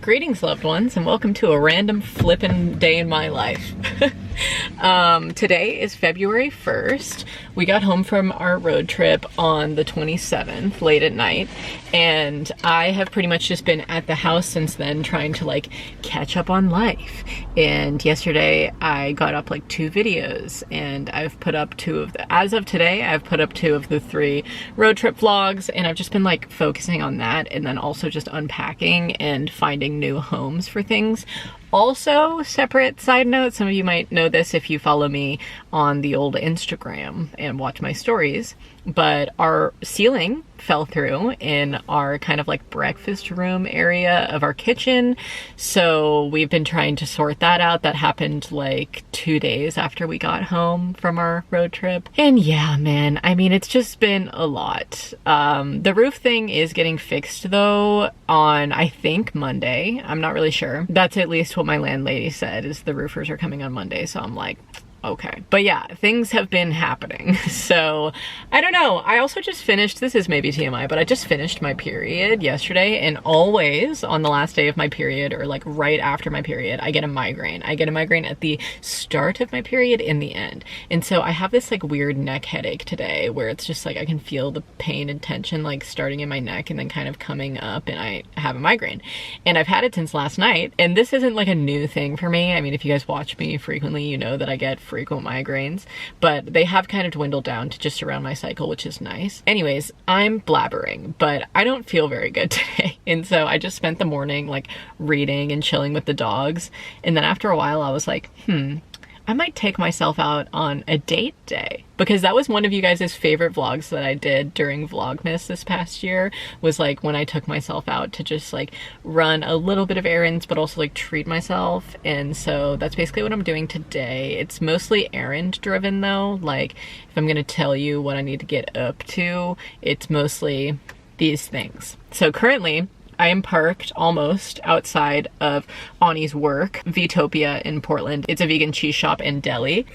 Greetings, loved ones, and welcome to a random flippin' day in my life. Today is February 1st. We got home from our road trip on the 27th, late at night, and I have pretty much just been at the house since then trying to like catch up on life. And yesterday I got up like 2 videos, and I've put up 2 of the, as of today, I've put up 2 of the 3 road trip vlogs, and I've just been like focusing on that, and then also just unpacking and finding new homes for things. Also, separate side note, some of you might know this if you follow me on the old Instagram and watch my stories, but our ceiling fell through in our kind of like breakfast room area of our kitchen. So we've been trying to sort that out. That happened like 2 days after we got home from our road trip. And yeah, man, I mean, it's just been a lot. The roof thing is getting fixed though on, I think, Monday. I'm not really sure. That's at least what my landlady said, is the roofers are coming on Monday. So I'm like, okay. But yeah, things have been happening. So I don't know. I also just finished, this is maybe TMI, but I just finished my period yesterday, and always on the last day of my period, or like right after my period, I get a migraine. I get a migraine at the start of my period and the end. And so I have this like weird neck headache today where it's just like I can feel the pain and tension like starting in my neck and then kind of coming up, and I have a migraine. And I've had it since last night, and this isn't like a new thing for me. I mean, if you guys watch me frequently, you know that I get frequent migraines, but they have kind of dwindled down to just around my cycle, which is nice. Anyways, I'm blabbering, but I don't feel very good today. And so I just spent the morning like reading and chilling with the dogs. And then after a while I was like, I might take myself out on a date day, because that was one of you guys' favorite vlogs that I did during Vlogmas this past year, was like when I took myself out to just like run a little bit of errands, but also like treat myself. And so that's basically what I'm doing today. It's mostly errand driven though. Like if I'm gonna tell you what I need to get up to, it's mostly these things. So currently, I am parked almost outside of Ani's work, Vtopia in Portland. It's a vegan cheese shop and deli.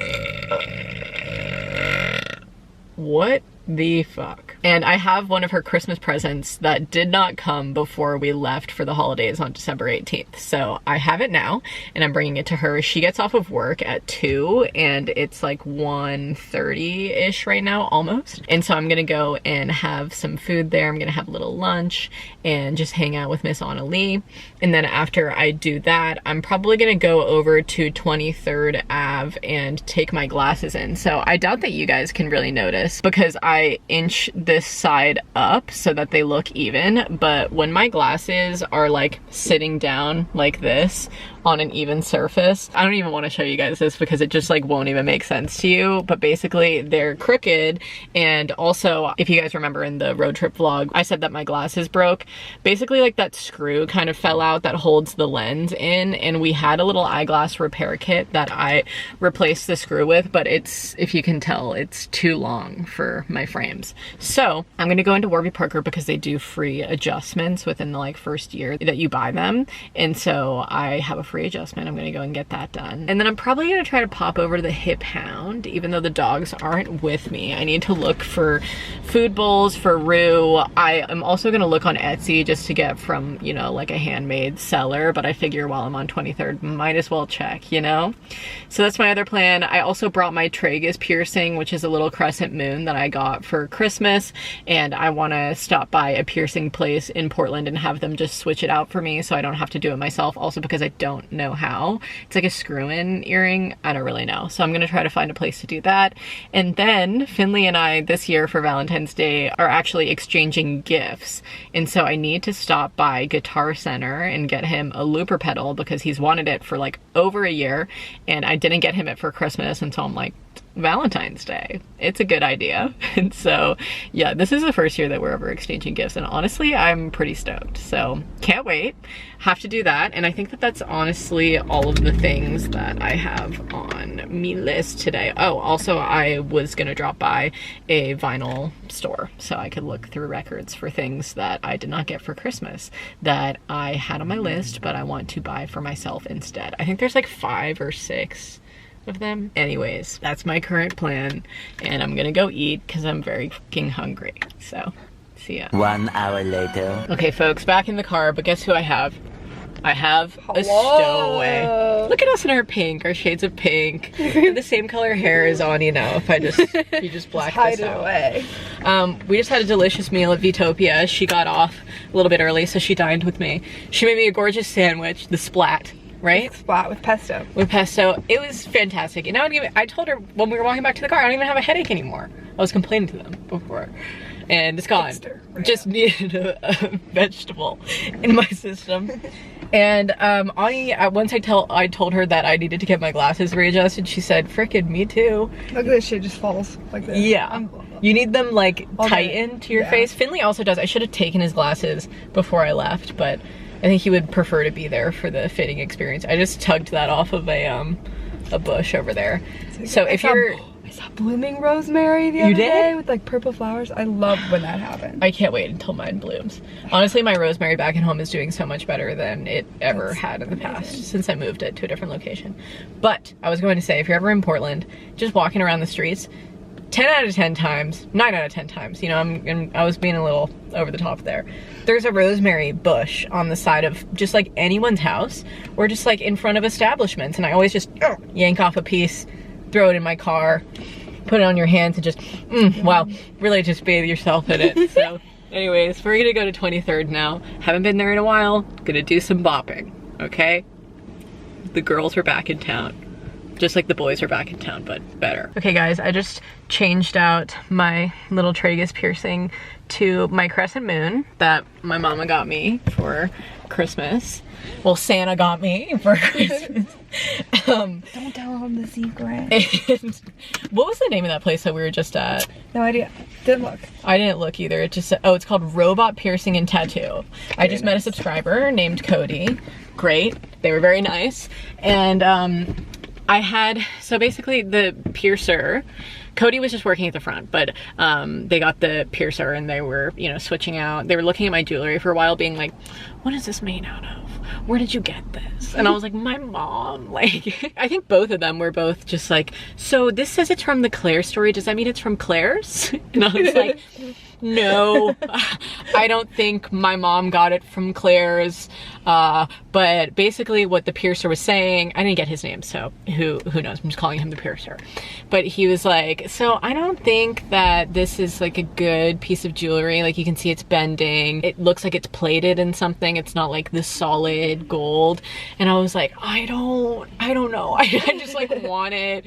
What the fuck? And I have one of her Christmas presents that did not come before we left for the holidays on December 18th. So I have it now, and I'm bringing it to her. She gets off of work at 2, and it's like 1:30-ish right now, almost. And so I'm gonna go and have some food there. I'm gonna have a little lunch and just hang out with Miss Anneli. And then after I do that, I'm probably gonna go over to 23rd Ave and take my glasses in. So I doubt that you guys can really notice, because I inch this side up so that they look even, but when my glasses are like sitting down like this on an even surface, I don't even want to show you guys this because it just like won't even make sense to you, but basically they're crooked. And also, if you guys remember in the road trip vlog, I said that my glasses broke. Basically like that screw kind of fell out that holds the lens in, and we had a little eyeglass repair kit that I replaced the screw with, but it's, if you can tell, it's too long for my frames. So I'm gonna go into Warby Parker because they do free adjustments within the like first year that you buy them, and so I have a free adjustment. I'm gonna go and get that done, and then I'm probably gonna try to pop over to the Hip Hound, even though the dogs aren't with me. I need to look for food bowls for Rue. I am also gonna look on Etsy just to get from, you know, like a handmade seller, but I figure while I'm on 23rd, might as well check, you know? So that's my other plan. I also brought my Tragus Piercing, which is a little crescent moon that I got for Christmas, and I want to stop by a piercing place in Portland and have them just switch it out for me so I don't have to do it myself, also because I don't know how. It's like a screw-in earring. I don't really know. So I'm going to try to find a place to do that. And then Finley and I this year for Valentine's Day are actually exchanging gifts. And so I need to stop by Guitar Center and get him a looper pedal because he's wanted it for like over a year, and I didn't get him it for Christmas, and so I'm like, Valentine's Day, it's a good idea. And so yeah, this is the first year that we're ever exchanging gifts, and honestly I'm pretty stoked, so can't wait. Have to do that, and I think that that's honestly all of the things that I have on me list today. Oh, also I was gonna drop by a vinyl store so I could look through records for things that I did not get for Christmas that I had on my list but I want to buy for myself instead. I think there's like 5 or 6 of them. Anyways, that's my current plan, and I'm gonna go eat because I'm very fucking hungry. So see ya. 1 hour later. Okay folks, back in the car, but guess who I have? I have a stowaway. Look at us in our pink, our shades of pink. We have the same color hair as Ani now. If you just black this out. Away. We just had a delicious meal at Vitopia. She got off a little bit early, so she dined with me. She made me a gorgeous sandwich, the splat. Right? Splat with pesto. With pesto. It was fantastic. And I told her when we were walking back to the car, I don't even have a headache anymore. I was complaining to them before. And it's gone. Just needed a vegetable in my system. And Ani, once I told her that I needed to get my glasses readjusted, she said, frickin' me too. Look at this shit, just falls like this. Yeah. You need them like tightened to your face. Finley also does. I should have taken his glasses before I left, but I think he would prefer to be there for the fitting experience. I just tugged that off of a bush over there. So if you're... I saw blooming rosemary the other day with like purple flowers. I love when that happens. I can't wait until mine blooms. Honestly, my rosemary back at home is doing so much better than it ever had in the past since I moved it to a different location. But I was going to say, if you're ever in Portland, just walking around the streets, 10 out of 10 times, 9 out of 10 times, you know, I was being a little over the top there. There's a rosemary bush on the side of just like anyone's house or just like in front of establishments. And I always just yank off a piece, throw it in my car, put it on your hands and just, wow, really just bathe yourself in it. So anyways, we're gonna go to 23rd now. Haven't been there in a while. Gonna do some bopping, okay? The girls are back in town. Just like the boys are back in town, but better. Okay guys, I just changed out my little Tragus piercing to my crescent moon that my mama got me for Christmas. Well, Santa got me for Christmas. Don't tell him the secret. And what was the name of that place that we were just at? No idea. Didn't look. I didn't look either. It just said, oh, it's called Robot Piercing and Tattoo. I just met a subscriber named Cody. Great. They were very nice. And so basically the piercer, Cody was just working at the front, but they got the piercer and they were, you know, switching out. They were looking at my jewelry for a while being like, what is this made out of? Where did you get this? And I was like, my mom. Like, I think both of them were both just like, so this says it's from the Claire story. Does that mean it's from Claire's? And I was like, no, I don't think my mom got it from Claire's. But basically what the piercer was saying, I didn't get his name, so who knows? I'm just calling him the piercer. But he was like, so I don't think that this is like a good piece of jewelry. Like you can see it's bending. It looks like it's plated in something. It's not like the solid gold. And I was like, I don't know. I just like want it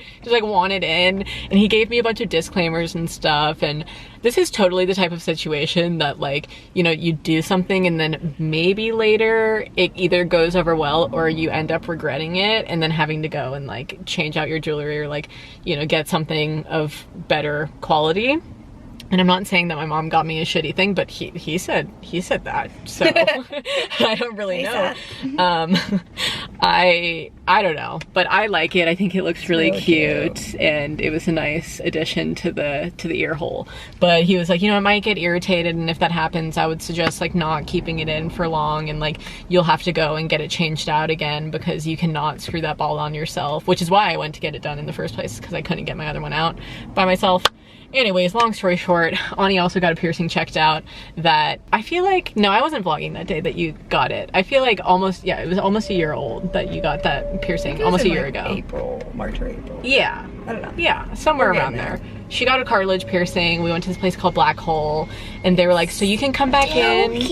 in. And he gave me a bunch of disclaimers and stuff. And this is totally the type of situation that like, you know, you do something and then maybe later it either goes over well or you end up regretting it and then having to go and like change out your jewelry or like, you know, get something of better quality. And I'm not saying that my mom got me a shitty thing, but he said that, so I don't really know. I don't know, but I like it. I think it looks really cute, and it was a nice addition to the ear hole. But he was like, you know, it might get irritated, and if that happens, I would suggest like not keeping it in for long, and like you'll have to go and get it changed out again because you cannot screw that ball on yourself, which is why I went to get it done in the first place, because I couldn't get my other one out by myself. Anyways, long story short, Ani also got a piercing checked out that I feel like, no, I wasn't vlogging that day that you got it. I feel like almost, yeah, it was almost a year old that you got that piercing, almost a year ago. March or April. Yeah. I don't know. Yeah, somewhere around there. She got a cartilage piercing. We went to this place called Black Hole, and they were like, so you can come back in. You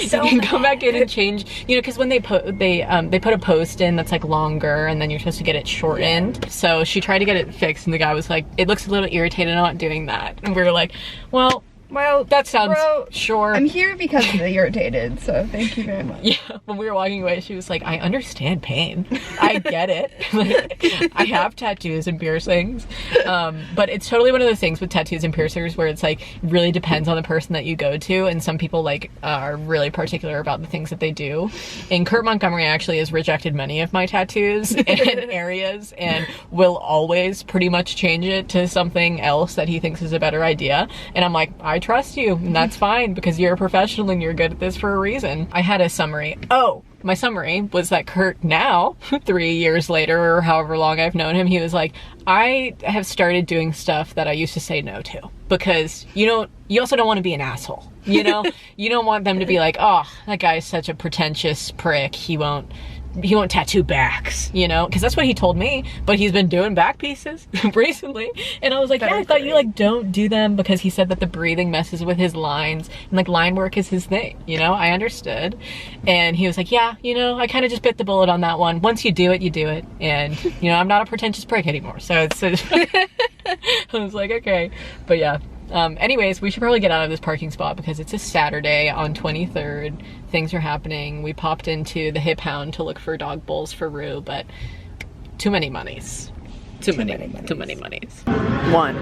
can come back in and change, you know, because when they put a post in that's like longer, and then you're supposed to get it shortened. Yeah. So she tried to get it fixed, and the guy was like, it looks a little irritated, I'm not doing that. And we were like, well, that sounds, sure. I'm here because of the irritated, so thank you very much. Yeah, when we were walking away, she was like, I understand pain. I get it. Like, I have tattoos and piercings. But it's totally one of those things with tattoos and piercings where it's like, really depends on the person that you go to, and some people like are really particular about the things that they do. And Kurt Montgomery actually has rejected many of my tattoos in areas and will always pretty much change it to something else that he thinks is a better idea. And I'm like, I trust you, and that's fine because you're a professional and you're good at this for a reason. I had a summary. Oh, my summary was that Kurt now, 3 years later or however long I've known him, he was like, I have started doing stuff that I used to say no to, because you also don't want to be an asshole, you know? You don't want them to be like, oh, that guy's such a pretentious prick, he won't tattoo backs, you know? Because that's what he told me, but he's been doing back pieces recently. And I was like, yeah, I thought you like don't do them, because he said that the breathing messes with his lines and like line work is his thing, you know? I understood. And he was like, yeah, you know, I kind of just bit the bullet on that one. Once you do it, you do it. And, you know, I'm not a pretentious prick anymore. So it's I was like, okay. But yeah. Anyways, we should probably get out of this parking spot because it's a Saturday on 23rd. Things are happening. We popped into the Hip Hound to look for dog bowls for Rue, but too many monies. Too many monies. 1, 2,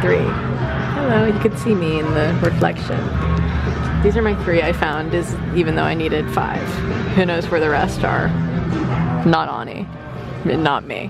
3. Hello, you can see me in the reflection. These are my 3 I found, even though I needed 5. Who knows where the rest are? Not Ani. Not me.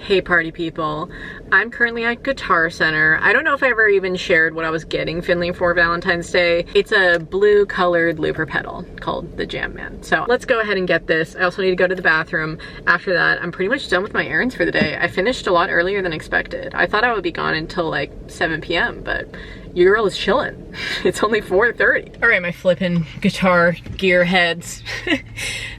Hey party people, I'm currently at Guitar Center. I don't know if I ever even shared what I was getting Finley for Valentine's Day. It's a blue colored looper pedal called the Jam Man. So let's go ahead and get this. I also need to go to the bathroom. After that, I'm pretty much done with my errands for the day. I finished a lot earlier than expected. I thought I would be gone until like 7 p.m., but your girl is chilling. It's only 4:30. All right, my flippin' guitar gear heads.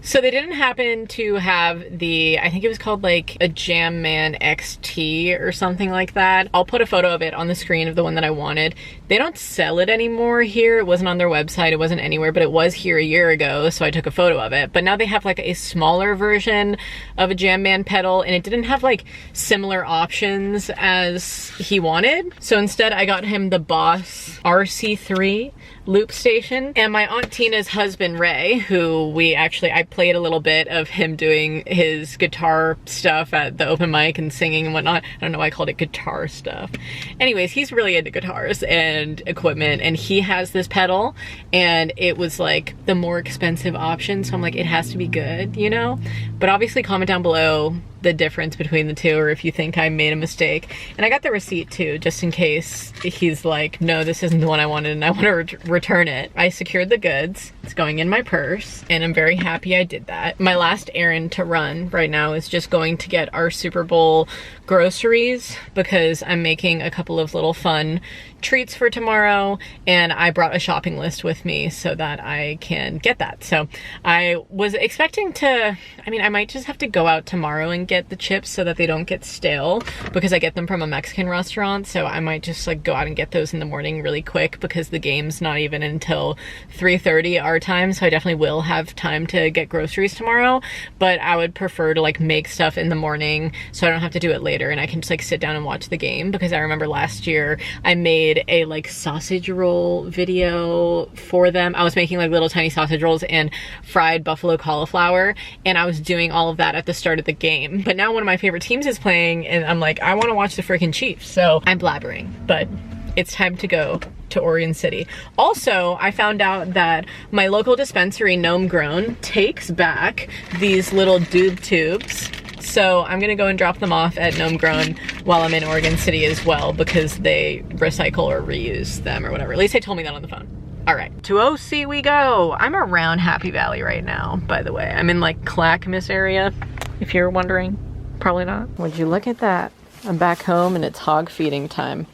So they didn't happen to have the, I think it was called like a Jam Man XT or something like that. I'll put a photo of it on the screen of the one that I wanted. They don't sell it anymore here. It wasn't on their website. It wasn't anywhere, but it was here a year ago, so I took a photo of it. But now they have like a smaller version of a Jam Man pedal, and it didn't have like similar options as he wanted. So instead I got him the Boss RC3 loop station, and my Aunt Tina's husband Ray, who I played a little bit of him doing his guitar stuff at the open mic and singing and whatnot. I don't know why I called it guitar stuff. Anyways, he's really into guitars and equipment, and he has this pedal, and it was like the more expensive option, so I'm like, it has to be good, you know? But obviously comment down below the difference between the two, or if you think I made a mistake. And I got the receipt too, just in case he's like, no, this isn't the one I wanted and I want to return it. I secured the goods. It's going in my purse, and I'm very happy I did that. My last errand to run right now is just going to get our Super Bowl groceries, because I'm making a couple of little fun treats for tomorrow, and I brought a shopping list with me so that I can get that. So I was expecting to, I might just have to go out tomorrow and get the chips so that they don't get stale, because I get them from a Mexican restaurant. So I might just like go out and get those in the morning really quick, because the game's not even until 3:30 our time, so I definitely will have time to get groceries tomorrow. But I would prefer to like make stuff in the morning so I don't have to do it later, and I can just like sit down and watch the game, because I remember last year I made a like sausage roll video for them. I was making like little tiny sausage rolls and fried buffalo cauliflower, and I was doing all of that at the start of the game. But now one of my favorite teams is playing, and I'm like, I want to watch the freaking Chiefs, so I'm blabbering. But it's time to go to Oregon City. Also, I found out that my local dispensary, Gnome Grown, takes back these little doob tubes. So I'm gonna go and drop them off at Gnome Grown while I'm in Oregon City as well, because they recycle or reuse them or whatever. At least they told me that on the phone. All right, to OC we go. I'm around Happy Valley right now, by the way. I'm in like Clackamas area, if you're wondering. Probably not. Would you look at that? I'm back home and it's hog feeding time.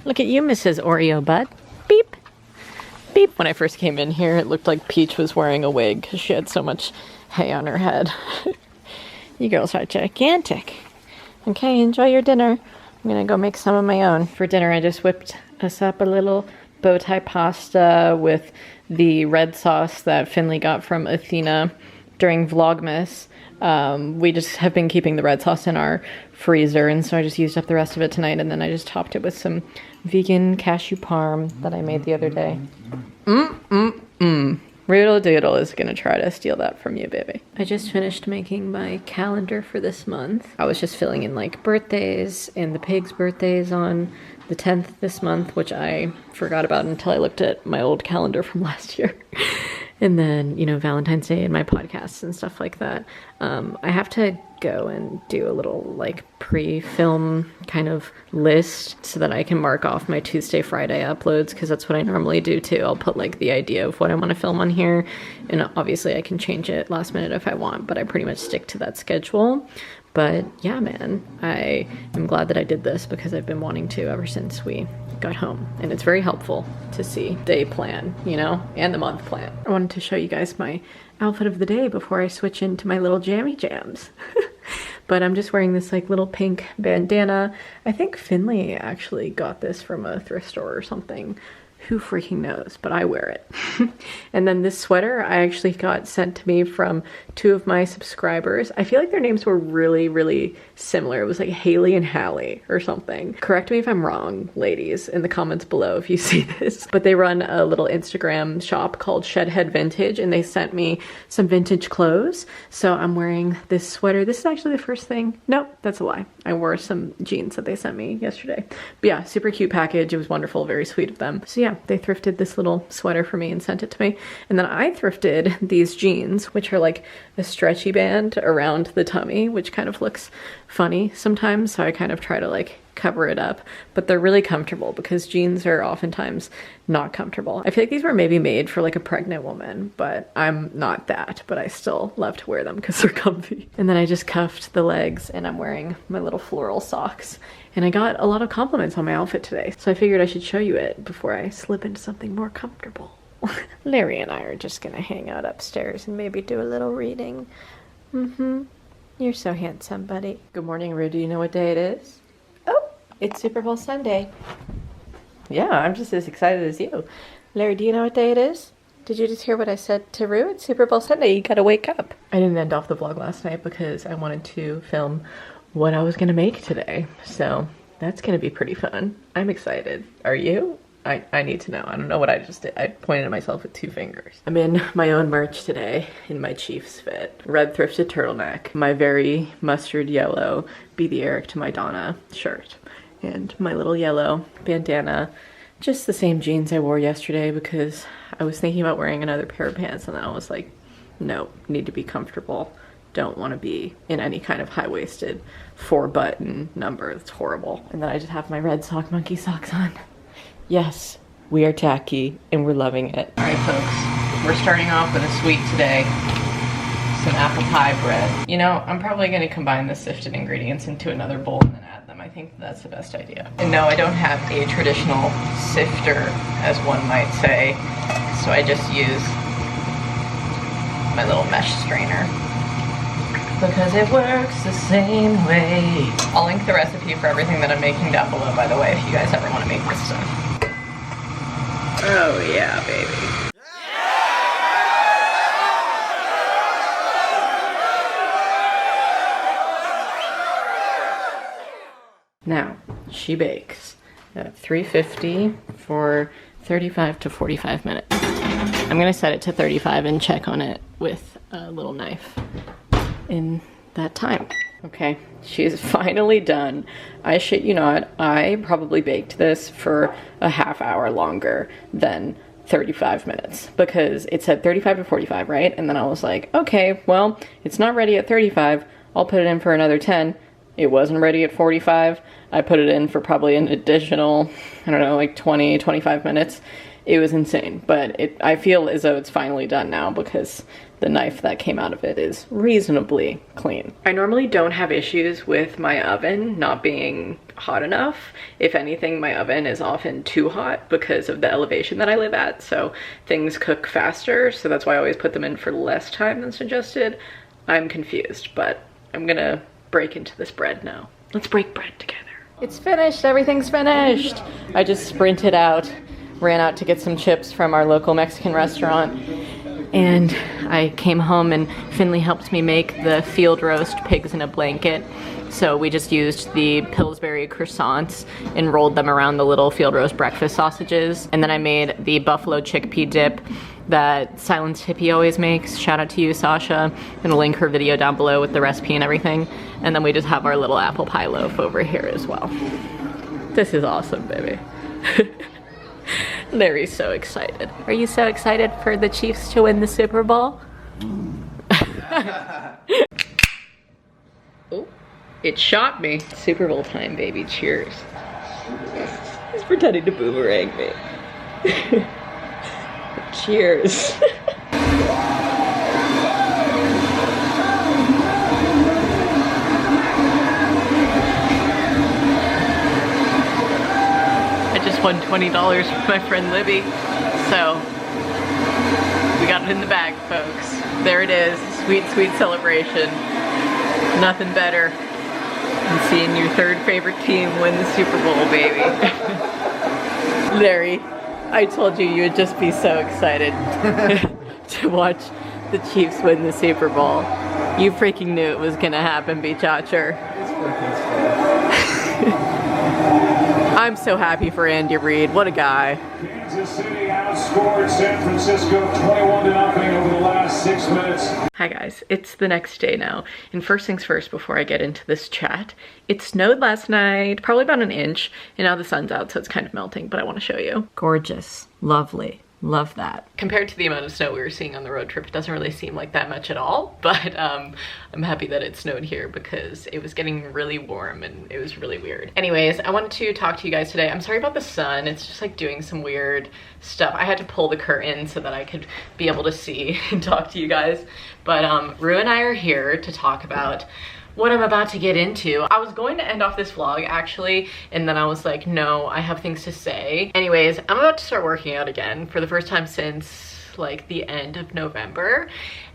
Look at you, Mrs. Oreo Butt. Beep. Beep. When I first came in here, it looked like Peach was wearing a wig because she had so much hay on her head. You girls are gigantic. Okay, enjoy your dinner. I'm gonna go make some of my own. For dinner, I just whipped us up a little bow tie pasta with the red sauce that Finley got from Athena during Vlogmas. We just have been keeping the red sauce in our freezer, and so I just used up the rest of it tonight, and then I just topped it with some vegan cashew parm that I made the other day. Roodle Doodle is gonna try to steal that from you, baby. I just finished making my calendar for this month. I was just filling in like birthdays, and the pig's birthday is on the 10th this month, which I forgot about until I looked at my old calendar from last year. And then, you know, Valentine's Day and my podcasts and stuff like that. I have to go and do a little like pre-film kind of list so that I can mark off my Tuesday, Friday uploads, because that's what I normally do too. I'll put like the idea of what I want to film on here, and obviously I can change it last minute if I want, but I pretty much stick to that schedule. But yeah, man, I am glad that I did this because I've been wanting to ever since we got home. And it's very helpful to see day plan, you know, and the month plan. I wanted to show you guys my outfit of the day before I switch into my little jammy jams. But I'm just wearing this like little pink bandana. I think Finley actually got this from a thrift store or something. Who freaking knows, but I wear it. And then this sweater I actually got sent to me from 2 of my subscribers. I feel like their names were really, really similar. It was like Haley and Hallie or something. Correct me if I'm wrong, ladies, in the comments below if you see this. But they run a little Instagram shop called Shedhead Vintage, and they sent me some vintage clothes. So I'm wearing this sweater. This is actually the first thing. Nope, that's a lie. I wore some jeans that they sent me yesterday. But yeah, super cute package. It was wonderful, very sweet of them. So yeah, they thrifted this little sweater for me and sent it to me. And then I thrifted these jeans, which are like a stretchy band around the tummy, which kind of looks funny sometimes. So I kind of try to like cover it up, but they're really comfortable because jeans are oftentimes not comfortable. I feel like these were maybe made for like a pregnant woman, but I'm not that, but I still love to wear them because they're comfy. And then I just cuffed the legs and I'm wearing my little floral socks. And I got a lot of compliments on my outfit today, so I figured I should show you it before I slip into something more comfortable. Larry and I are just gonna hang out upstairs and maybe do a little reading. You're so handsome, buddy. Good morning, Rue. Do you know what day it is? Oh, it's Super Bowl Sunday. Yeah, I'm just as excited as you. Larry, do you know what day it is? Did you just hear what I said to Rue? It's Super Bowl Sunday. You gotta wake up. I didn't end off the vlog last night because I wanted to film what I was gonna make today. So that's gonna be pretty fun. I'm excited. Are you? I need to know. I don't know what I just did. I pointed at myself with 2 fingers. I'm in my own merch today in my Chiefs fit. Red thrifted turtleneck, my very mustard yellow Be the Eric to my Donna shirt, and my little yellow bandana. Just the same jeans I wore yesterday because I was thinking about wearing another pair of pants, and then I was like, no, need to be comfortable. Don't want to be in any kind of high-waisted 4-button number. It's horrible. And then I just have my red sock monkey socks on. Yes, we are tacky and we're loving it. All right, folks, we're starting off with a sweet today. Some apple pie bread. You know, I'm probably going to combine the sifted ingredients into another bowl and then add them. I think that's the best idea. And no, I don't have a traditional sifter, as one might say. So I just use my little mesh strainer, because it works the same way. I'll link the recipe for everything that I'm making down below, by the way, if you guys ever want to make this stuff. Oh yeah, baby. Now, she bakes at 350 for 35 to 45 minutes. I'm gonna set it to 35 and check on it with a little knife in that time. Okay, she is finally done. I shit you not, I probably baked this for a half hour longer than 35 minutes because it said 35 to 45, right? And then I was like, okay, well, it's not ready at 35. I'll put it in for another 10. It wasn't ready at 45. I put it in for probably an additional, I don't know, like 20, 25 minutes. It was insane, but I feel as though it's finally done now because the knife that came out of it is reasonably clean. I normally don't have issues with my oven not being hot enough. If anything, my oven is often too hot because of the elevation that I live at, so things cook faster, so that's why I always put them in for less time than suggested. I'm confused, but I'm gonna break into this bread now. Let's break bread together. It's finished, everything's finished. I just sprinted out, ran out to get some chips from our local Mexican restaurant, and I came home and Finley helped me make the field roast pigs in a blanket. So we just used the Pillsbury croissants and rolled them around the little field roast breakfast sausages. And then I made the buffalo chickpea dip that Silenced Hippie always makes. Shout out to you, Sasha. I'm gonna link her video down below with the recipe and everything. And then we just have our little apple pie loaf over here as well. This is awesome, baby. Larry's so excited. Are you so excited for the Chiefs to win the Super Bowl? Oh, it shot me. Super Bowl time, baby. Cheers. He's pretending to boomerang me. Cheers. I just won $20 from my friend Libby, so we got it in the bag, folks. There it is, sweet, sweet celebration. Nothing better than seeing your third favorite team win the Super Bowl, baby. Larry, I told you you would just be so excited to watch the Chiefs win the Super Bowl. You freaking knew it was gonna happen, Beach-Watcher. I'm so happy for Andy Reid. What a guy. Kansas City outscored San Francisco 21-0 over the last 6 minutes. Hi guys, it's the next day now. And first things first, before I get into this chat, it snowed last night, probably about 1 inch, and now the sun's out, so it's kind of melting, but I want to show you. Gorgeous, lovely. Love that. Compared to the amount of snow we were seeing on the road trip, it doesn't really seem like that much at all, but I'm happy that it snowed here because it was getting really warm and it was really weird. Anyways, I wanted to talk to you guys today. I'm sorry about the sun. It's just like doing some weird stuff. I had to pull the curtain so that I could be able to see and talk to you guys. But Rue and I are here to talk about what I'm about to get into. I was going to end off this vlog actually, and then I was like, no, I have things to say. Anyways, I'm about to start working out again for the first time since like the end of November,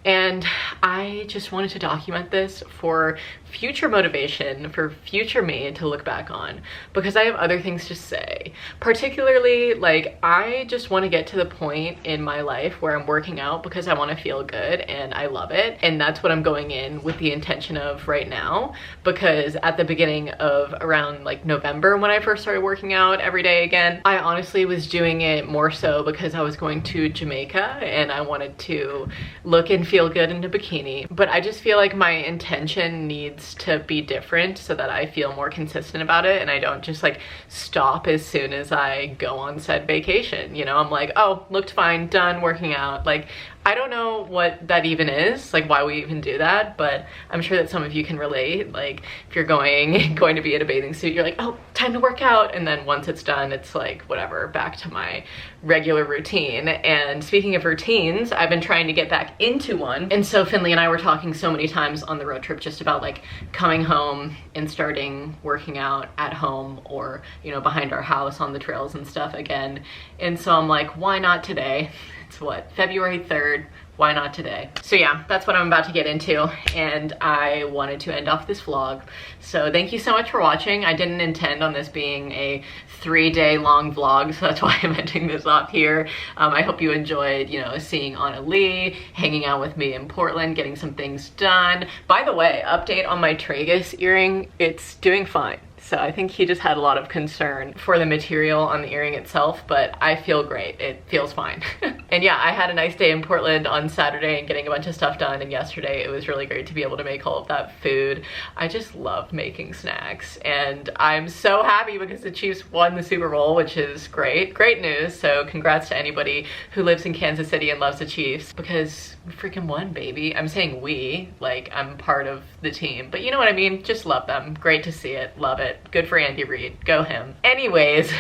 and I just wanted to document this for future motivation, for future me to look back on, because I have other things to say. Particularly, like, I just want to get to the point in my life where I'm working out because I want to feel good and I love it, and that's what I'm going in with the intention of right now. Because at the beginning of around like November, when I first started working out every day again, I honestly was doing it more so because I was going to Jamaica and I wanted to look and feel good in a bikini. But I just feel like my intention needs to be different so that I feel more consistent about it, and I don't just like stop as soon as I go on said vacation. You know, I'm like, oh, looked fine, done working out. Like, I don't know what that even is, like why we even do that, but I'm sure that some of you can relate. Like, if you're going to be in a bathing suit, you're like, oh, time to work out, and then once it's done, it's like, whatever, back to my regular routine. And speaking of routines, I've been trying to get back into one. And so Finley and I were talking so many times on the road trip just about like coming home and starting working out at home, or, you know, behind our house on the trails and stuff again. And so I'm like, why not today? It's what, February 3rd, why not today? So yeah, that's what I'm about to get into, and I wanted to end off this vlog. So thank you so much for watching. I didn't intend on this being a 3-day long vlog, so that's why I'm ending this off here. I hope you enjoyed, you know, seeing Anneli, hanging out with me in Portland, getting some things done. By the way, update on my Tragus earring, it's doing fine. So I think he just had a lot of concern for the material on the earring itself, but I feel great. It feels fine. And yeah, I had a nice day in Portland on Saturday and getting a bunch of stuff done, and yesterday it was really great to be able to make all of that food. I just love making snacks, and I'm so happy because the Chiefs won the Super Bowl, which is great. Great news. So congrats to anybody who lives in Kansas City and loves the Chiefs, because we freaking won, baby. I'm saying we, like I'm part of the team, but you know what I mean? Just love them. Great to see it. Love it. Good for Andy Reid. Go him. Anyways,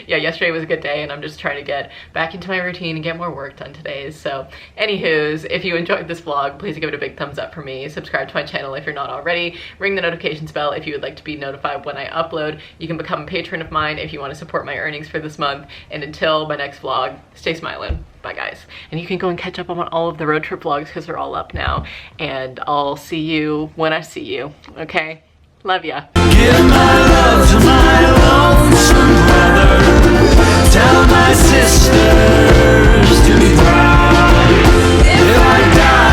yeah, yesterday was a good day, and I'm just trying to get back into my routine and get more work done today. So anywho's, if you enjoyed this vlog, please give it a big thumbs up for me. Subscribe to my channel if you're not already. Ring the notifications bell if you would like to be notified when I upload. You can become a patron of mine if you want to support my earnings for this month. And until my next vlog, stay smiling. Bye guys. And you can go and catch up on all of the road trip vlogs because they're all up now. And I'll see you when I see you. Okay? Love ya. Give my love to my